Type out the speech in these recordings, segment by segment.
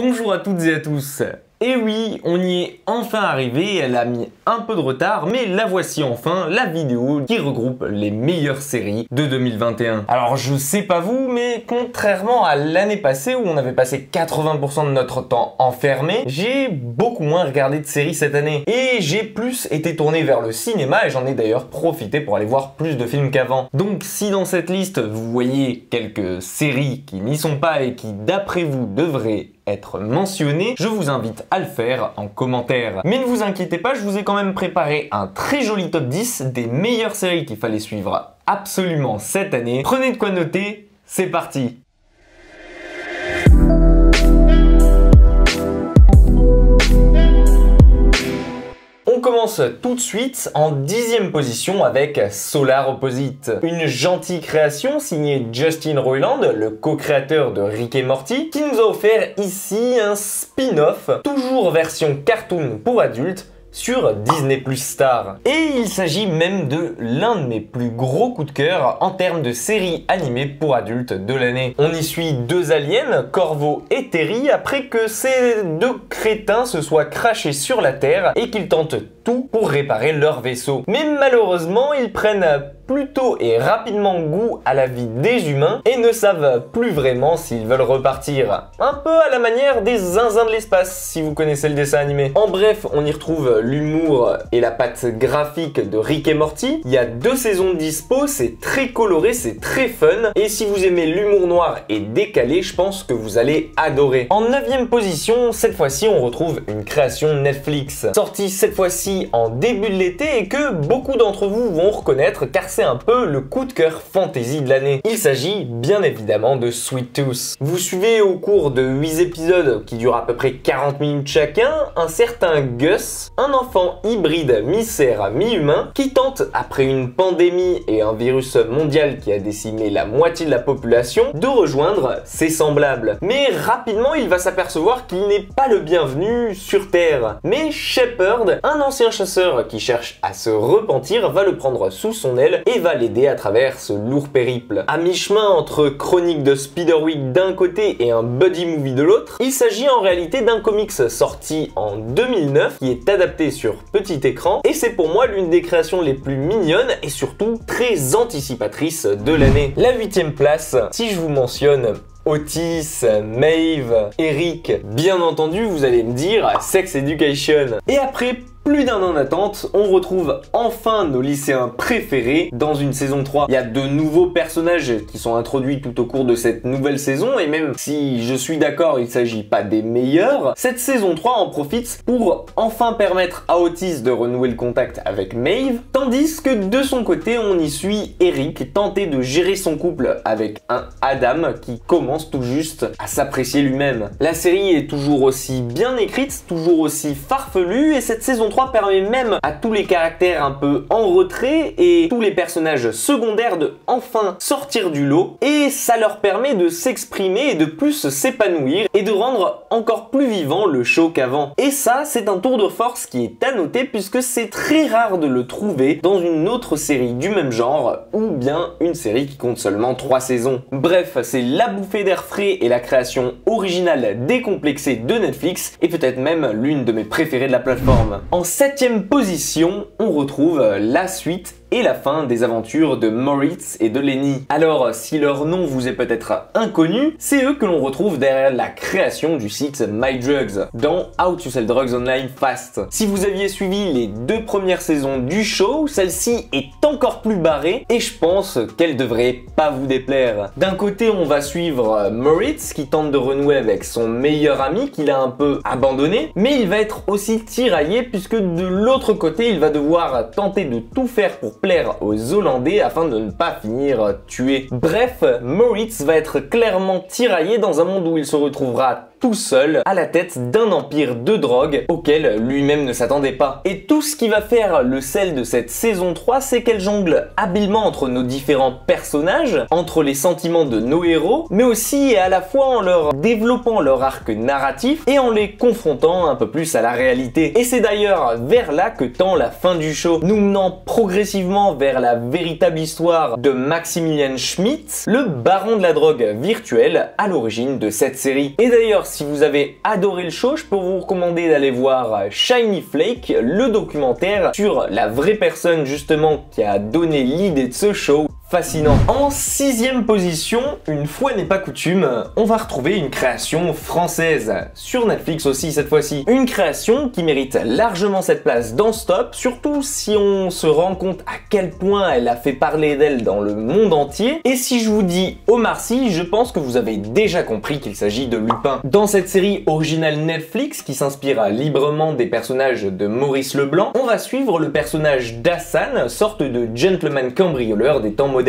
Bonjour à toutes et à tous. Et oui, on y est enfin arrivé, elle a mis un peu de retard, mais la voici enfin, la vidéo qui regroupe les meilleures séries de 2021. Alors je sais pas vous, mais contrairement à l'année passée où on avait passé 80% de notre temps enfermé, j'ai beaucoup moins regardé de séries cette année. Et j'ai plus été tourné vers le cinéma et j'en ai d'ailleurs profité pour aller voir plus de films qu'avant. Donc si dans cette liste vous voyez quelques séries qui n'y sont pas et qui d'après vous devraient être mentionné, je vous invite à le faire en commentaire. Mais ne vous inquiétez pas, je vous ai quand même préparé un très joli top 10 des meilleures séries qu'il fallait suivre absolument cette année. Prenez de quoi noter, c'est parti! On commence tout de suite en 10e position avec Solar Opposite. Une gentille création signée Justin Roiland, le co-créateur de Rick et Morty, qui nous a offert ici un spin-off, toujours version cartoon pour adultes, sur Disney+ Star. Et il s'agit même de l'un de mes plus gros coups de cœur en termes de séries animées pour adultes de l'année. On y suit deux aliens, Corvo et Terry, après que ces deux crétins se soient crashés sur la Terre et qu'ils tentent tout pour réparer leur vaisseau. Mais malheureusement, ils prennent plutôt et rapidement goût à la vie des humains et ne savent plus vraiment s'ils veulent repartir. Un peu à la manière des zinzins de l'espace, si vous connaissez le dessin animé. En bref, on y retrouve l'humour et la patte graphique de Rick et Morty. Il y a 2 saisons de dispo, c'est très coloré, c'est très fun. Et si vous aimez l'humour noir et décalé, je pense que vous allez adorer. En 9e position, cette fois-ci, on retrouve une création Netflix. Sortie cette fois-ci en début de l'été et que beaucoup d'entre vous vont reconnaître car c'est un peu le coup de cœur fantasy de l'année. Il s'agit bien évidemment de Sweet Tooth. Vous suivez au cours de 8 épisodes qui durent à peu près 40 minutes chacun, un certain Gus, un enfant hybride mi-cerf mi-humain qui tente, après une pandémie et un virus mondial qui a décimé la moitié de la population, de rejoindre ses semblables. Mais rapidement, il va s'apercevoir qu'il n'est pas le bienvenu sur Terre. Mais Shepard, un ancien chasseur qui cherche à se repentir, va le prendre sous son aile et va l'aider à travers ce lourd périple. À mi-chemin entre Chronique de Spiderwick d'un côté et un buddy movie de l'autre, il s'agit en réalité d'un comics sorti en 2009 qui est adapté sur petit écran et c'est pour moi l'une des créations les plus mignonnes et surtout très anticipatrices de l'année. La 8e place, si je vous mentionne Otis, Maeve, Eric, bien entendu vous allez me dire Sex Education. Et après plus d'un an d'attente, on retrouve enfin nos lycéens préférés dans une saison 3. Il y a de nouveaux personnages qui sont introduits tout au cours de cette nouvelle saison et même si je suis d'accord, il ne s'agit pas des meilleurs, cette saison 3 en profite pour enfin permettre à Otis de renouer le contact avec Maeve, tandis que de son côté, on y suit Eric tenter de gérer son couple avec un Adam qui commence tout juste à s'apprécier lui-même. La série est toujours aussi bien écrite, toujours aussi farfelue et cette saison 3 permet même à tous les caractères un peu en retrait et tous les personnages secondaires de enfin sortir du lot et ça leur permet de s'exprimer et de plus s'épanouir et de rendre encore plus vivant le show qu'avant. Et ça, c'est un tour de force qui est à noter puisque c'est très rare de le trouver dans une autre série du même genre ou bien une série qui compte seulement 3 saisons. Bref, c'est la bouffée d'air frais et la création originale décomplexée de Netflix et peut-être même l'une de mes préférées de la plateforme. En 7e position, on retrouve la suite et la fin des aventures de Moritz et de Lenny. Alors, si leur nom vous est peut-être inconnu, c'est eux que l'on retrouve derrière la création du site MyDrugs dans How to Sell Drugs Online Fast. Si vous aviez suivi les 2 premières saisons du show, celle-ci est encore plus barrée et je pense qu'elle devrait pas vous déplaire. D'un côté, on va suivre Moritz qui tente de renouer avec son meilleur ami qu'il a un peu abandonné, mais il va être aussi tiraillé puisque de l'autre côté, il va devoir tenter de tout faire pour plaire aux Hollandais afin de ne pas finir tué. Bref, Moritz va être clairement tiraillé dans un monde où il se retrouvera tout seul à la tête d'un empire de drogue auquel lui-même ne s'attendait pas. Et tout ce qui va faire le sel de cette saison 3, c'est qu'elle jongle habilement entre nos différents personnages, entre les sentiments de nos héros, mais aussi et à la fois en leur développant leur arc narratif et en les confrontant un peu plus à la réalité. Et c'est d'ailleurs vers là que tend la fin du show, nous menant progressivement vers la véritable histoire de Maximilian Schmidt, le baron de la drogue virtuelle à l'origine de cette série. Et d'ailleurs, si vous avez adoré le show, je peux vous recommander d'aller voir Shiny Flake, le documentaire sur la vraie personne justement qui a donné l'idée de ce show. Fascinant. En 6e position, une fois n'est pas coutume, on va retrouver une création française, sur Netflix aussi cette fois-ci. Une création qui mérite largement cette place dans ce top, surtout si on se rend compte à quel point elle a fait parler d'elle dans le monde entier. Et si je vous dis Omar Sy, je pense que vous avez déjà compris qu'il s'agit de Lupin. Dans cette série originale Netflix, qui s'inspire librement des personnages de Maurice Leblanc, on va suivre le personnage d'Hassan, sorte de gentleman cambrioleur des temps modernes.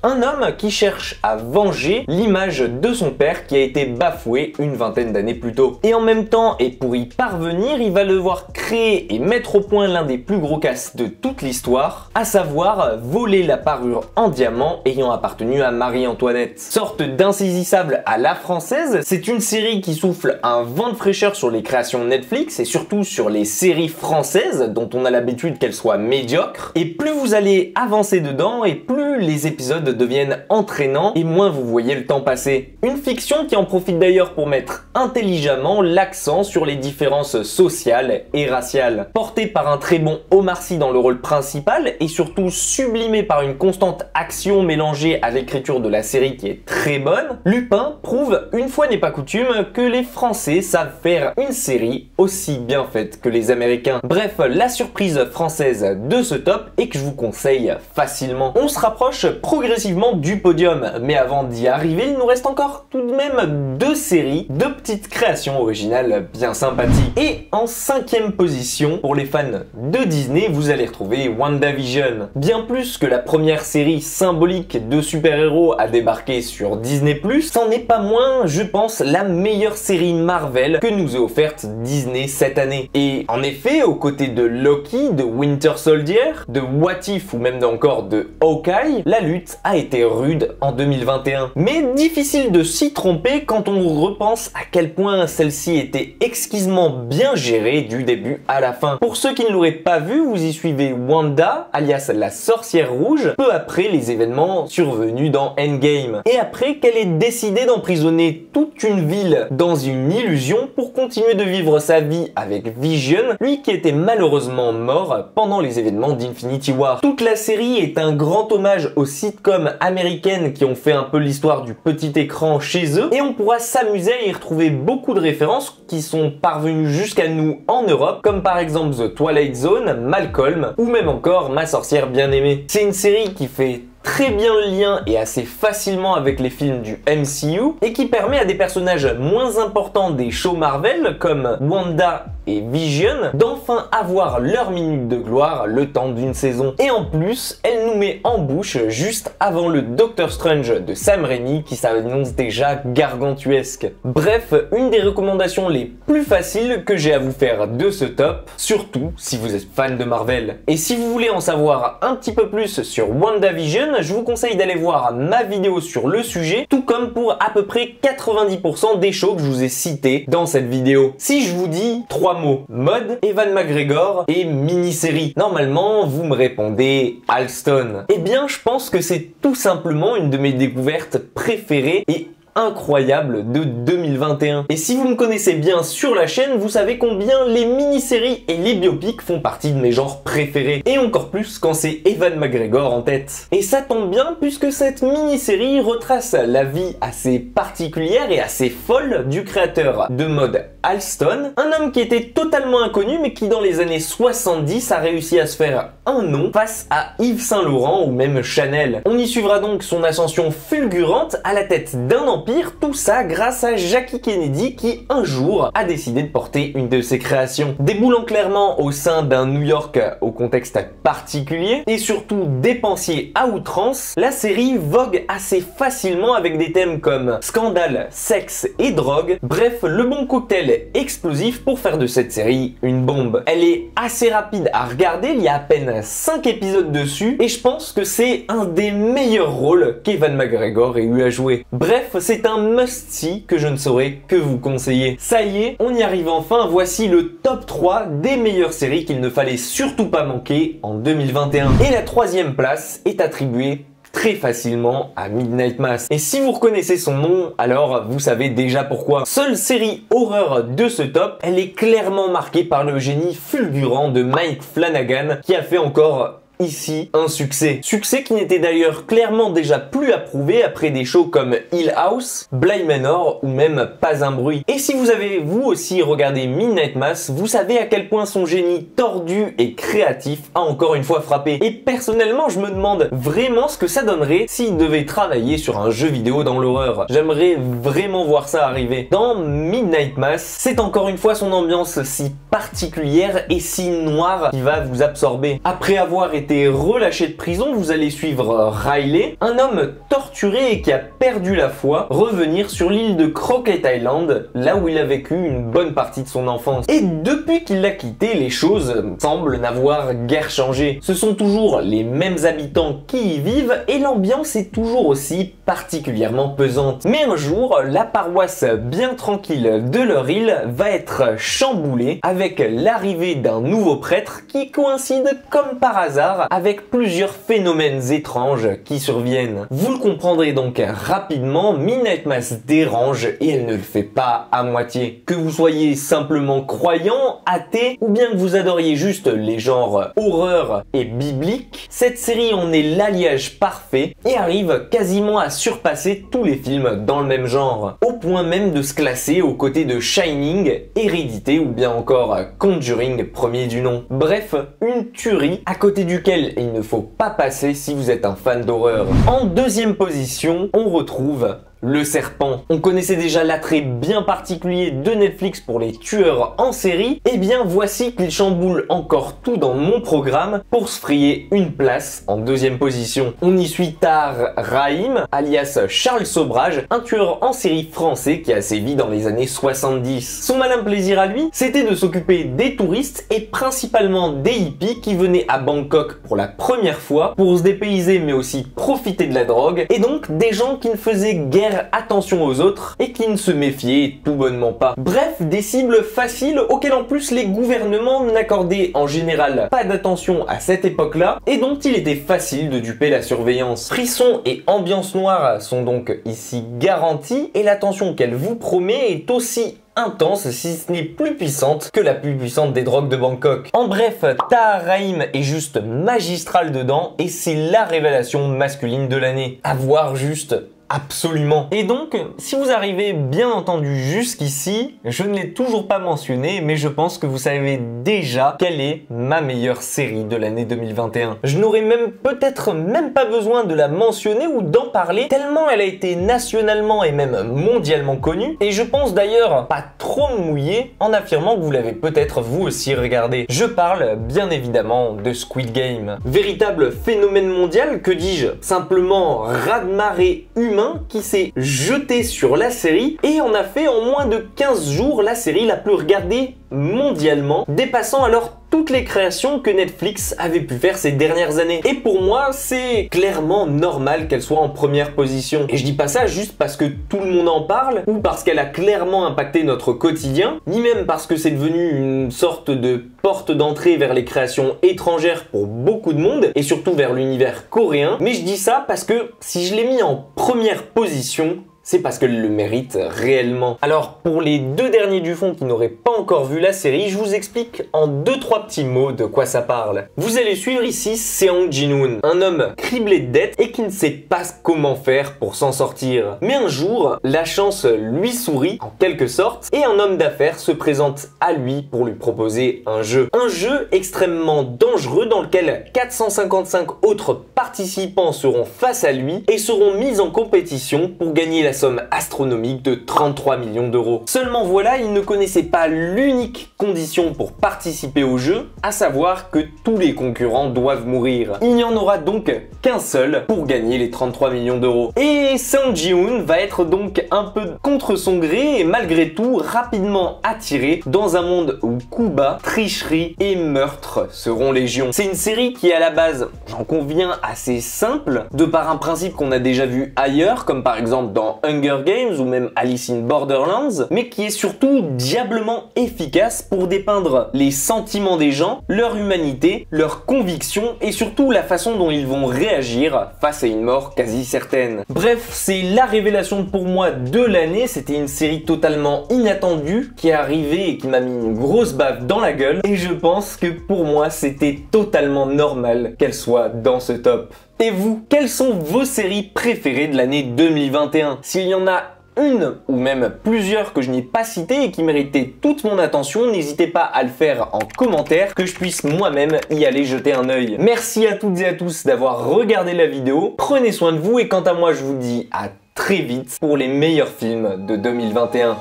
Un homme qui cherche à venger l'image de son père qui a été bafoué une vingtaine d'années plus tôt. Et en même temps, et pour y parvenir, il va devoir créer et mettre au point l'un des plus gros casses de toute l'histoire, à savoir voler la parure en diamant ayant appartenu à Marie-Antoinette. Sorte d'insaisissable à la française, c'est une série qui souffle un vent de fraîcheur sur les créations Netflix et surtout sur les séries françaises dont on a l'habitude qu'elles soient médiocres. Et plus vous allez avancer dedans et plus les épisodes deviennent entraînants et moins vous voyez le temps passer. Une fiction qui en profite d'ailleurs pour mettre intelligemment l'accent sur les différences sociales et raciales. Portée par un très bon Omar Sy dans le rôle principal et surtout sublimée par une constante action mélangée à l'écriture de la série qui est très bonne, Lupin prouve une fois n'est pas coutume que les Français savent faire une série aussi bien faite que les Américains. Bref, la surprise française de ce top et que je vous conseille facilement. On se rapproche progressivement du podium, mais avant d'y arriver, il nous reste encore tout de même 2 séries, 2 petites créations originales bien sympathiques. Et en 5e position, pour les fans de Disney, vous allez retrouver WandaVision. Bien plus que la première série symbolique de super-héros à débarquer sur Disney+, c'en est pas moins, je pense, la meilleure série Marvel que nous ait offerte Disney cette année. Et en effet, aux côtés de Loki, de Winter Soldier, de What If ou même encore de Hawkeye, la lutte a été rude en 2021. Mais difficile de s'y tromper quand on repense à quel point celle-ci était exquisement bien gérée du début à la fin. Pour ceux qui ne l'auraient pas vu, vous y suivez Wanda, alias la sorcière rouge, peu après les événements survenus dans Endgame. Et après qu'elle ait décidé d'emprisonner toute une ville dans une illusion pour continuer de vivre sa vie avec Vision, lui qui était malheureusement mort pendant les événements d'Infinity War. Toute la série est un grand hommage aux sitcoms américaines qui ont fait un peu l'histoire du petit écran chez eux et on pourra s'amuser à y retrouver beaucoup de références qui sont parvenues jusqu'à nous en Europe, comme par exemple The Twilight Zone, Malcolm ou même encore Ma sorcière bien-aimée. C'est une série qui fait très bien le lien et assez facilement avec les films du MCU et qui permet à des personnages moins importants des shows Marvel comme Wanda et Vision d'enfin avoir leur minute de gloire le temps d'une saison. Et en plus, elle nous met en bouche juste avant le Doctor Strange de Sam Raimi qui s'annonce déjà gargantuesque. Bref, une des recommandations les plus faciles que j'ai à vous faire de ce top, surtout si vous êtes fan de Marvel. Et si vous voulez en savoir un petit peu plus sur WandaVision, je vous conseille d'aller voir ma vidéo sur le sujet, tout comme pour à peu près 90% des shows que je vous ai cités dans cette vidéo. Si je vous dis 3 mots, mode, Ewan McGregor et mini-série, normalement vous me répondez Alston. Eh bien je pense que c'est tout simplement une de mes découvertes préférées et incroyable de 2021. Et si vous me connaissez bien sur la chaîne, vous savez combien les mini-séries et les biopics font partie de mes genres préférés. Et encore plus quand c'est Ewan McGregor en tête. Et ça tombe bien puisque cette mini-série retrace la vie assez particulière et assez folle du créateur de mode Alston, un homme qui était totalement inconnu mais qui dans les années 70 a réussi à se faire un nom face à Yves Saint Laurent ou même Chanel. On y suivra donc son ascension fulgurante à la tête d'un empire, tout ça grâce à Jackie Kennedy qui un jour a décidé de porter une de ses créations. Déboulant clairement au sein d'un New York au contexte particulier et surtout dépensier à outrance, la série vogue assez facilement avec des thèmes comme scandale, sexe et drogue, bref le bon cocktail explosif pour faire de cette série une bombe. Elle est assez rapide à regarder, il y a à peine 5 épisodes dessus et je pense que c'est un des meilleurs rôles qu'Ewan McGregor ait eu à jouer. Bref, c'est un must-see que je ne saurais que vous conseiller. Ça y est, on y arrive enfin, voici le top 3 des meilleures séries qu'il ne fallait surtout pas manquer en 2021. Et la 3e place est attribuée très facilement à Midnight Mass. Et si vous reconnaissez son nom, alors vous savez déjà pourquoi. Seule série horreur de ce top, elle est clairement marquée par le génie fulgurant de Mike Flanagan qui a fait encore ici un succès. Succès qui n'était d'ailleurs clairement déjà plus approuvé après des shows comme Hill House, Bly Manor ou même Pas un bruit. Et si vous avez vous aussi regardé Midnight Mass, vous savez à quel point son génie tordu et créatif a encore une fois frappé. Et personnellement, je me demande vraiment ce que ça donnerait s'il devait travailler sur un jeu vidéo dans l'horreur. J'aimerais vraiment voir ça arriver. Dans Midnight Mass, c'est encore une fois son ambiance si particulière et si noire qui va vous absorber. Après avoir été relâché de prison, vous allez suivre Riley, un homme torturé et qui a perdu la foi, revenir sur l'île de Crockett Island, là où il a vécu une bonne partie de son enfance. Et depuis qu'il l'a quitté, les choses semblent n'avoir guère changé. Ce sont toujours les mêmes habitants qui y vivent et l'ambiance est toujours aussi particulièrement pesante. Mais un jour, la paroisse bien tranquille de leur île va être chamboulée avec l'arrivée d'un nouveau prêtre qui coïncide comme par hasard avec plusieurs phénomènes étranges qui surviennent. Vous le comprendrez donc rapidement, Midnight Mass dérange et elle ne le fait pas à moitié. Que vous soyez simplement croyant, athée ou bien que vous adoriez juste les genres horreur et biblique, cette série en est l'alliage parfait et arrive quasiment à surpasser tous les films dans le même genre, au point même de se classer aux côtés de Shining, Hérédité ou bien encore Conjuring premier du nom. Bref, une tuerie à côté duquel il ne faut pas passer si vous êtes un fan d'horreur. En deuxième position, on retrouve Le Serpent. On connaissait déjà l'attrait bien particulier de Netflix pour les tueurs en série, et bien voici qu'il chamboule encore tout dans mon programme pour se frayer une place en deuxième position. On y suit Tahar Rahim, alias Charles Sobrage, un tueur en série français qui a sévi dans les années 70. Son malin plaisir à lui, c'était de s'occuper des touristes et principalement des hippies qui venaient à Bangkok pour la première fois pour se dépayser mais aussi profiter de la drogue, et donc des gens qui ne faisaient guère attention aux autres et qui ne se méfiaient tout bonnement pas. Bref, des cibles faciles auxquelles en plus les gouvernements n'accordaient en général pas d'attention à cette époque-là et dont il était facile de duper la surveillance. Frisson et ambiance noire sont donc ici garantis et l'attention qu'elle vous promet est aussi intense, si ce n'est plus puissante que la plus puissante des drogues de Bangkok. En bref, Tahar Rahim est juste magistral dedans et c'est la révélation masculine de l'année. À voir juste absolument. Et donc, si vous arrivez bien entendu jusqu'ici, je ne l'ai toujours pas mentionné, mais je pense que vous savez déjà quelle est ma meilleure série de l'année 2021. Je n'aurais même peut-être même pas besoin de la mentionner ou d'en parler, tellement elle a été nationalement et même mondialement connue, et je pense d'ailleurs pas trop me mouiller en affirmant que vous l'avez peut-être vous aussi regardé. Je parle bien évidemment de Squid Game. Véritable phénomène mondial, que dis-je, simplement raz-de-marée humain qui s'est jeté sur la série et en a fait en moins de 15 jours la série la plus regardée mondialement, dépassant alors toutes les créations que Netflix avait pu faire ces dernières années. Et pour moi, c'est clairement normal qu'elle soit en première position. Et je dis pas ça juste parce que tout le monde en parle, ou parce qu'elle a clairement impacté notre quotidien, ni même parce que c'est devenu une sorte de porte d'entrée vers les créations étrangères pour beaucoup de monde, et surtout vers l'univers coréen. Mais je dis ça parce que si je l'ai mis en première position, c'est parce qu'elle le mérite réellement. Alors, pour les deux derniers du fond qui n'auraient pas encore vu la série, je vous explique en 2-3 petits mots de quoi ça parle. Vous allez suivre ici Seong Ji-hoon, un homme criblé de dettes et qui ne sait pas comment faire pour s'en sortir. Mais un jour, la chance lui sourit, en quelque sorte, et un homme d'affaires se présente à lui pour lui proposer un jeu. Un jeu extrêmement dangereux dans lequel 455 autres participants seront face à lui et seront mis en compétition pour gagner la somme astronomique de 33 millions d'euros. Seulement voilà, il ne connaissait pas l'unique condition pour participer au jeu, à savoir que tous les concurrents doivent mourir. Il n'y en aura donc qu'un seul pour gagner les 33 millions d'euros. Et Seong Ji-hoon va être donc un peu contre son gré et malgré tout rapidement attiré dans un monde où coups bas, tricherie et meurtre seront légion. C'est une série qui est à la base, j'en conviens, assez simple, de par un principe qu'on a déjà vu ailleurs, comme par exemple dans Hunger Games ou même Alice in Borderlands, mais qui est surtout diablement efficace pour dépeindre les sentiments des gens, leur humanité, leurs convictions et surtout la façon dont ils vont réagir face à une mort quasi certaine. Bref, c'est la révélation pour moi de l'année, c'était une série totalement inattendue qui est arrivée et qui m'a mis une grosse baffe dans la gueule et je pense que pour moi c'était totalement normal qu'elle soit dans ce top. Et vous, quelles sont vos séries préférées de l'année 2021? S'il y en a une ou même plusieurs que je n'ai pas citées et qui méritaient toute mon attention, n'hésitez pas à le faire en commentaire, que je puisse moi-même y aller jeter un œil. Merci à toutes et à tous d'avoir regardé la vidéo, prenez soin de vous et quant à moi je vous dis à très vite pour les meilleurs films de 2021.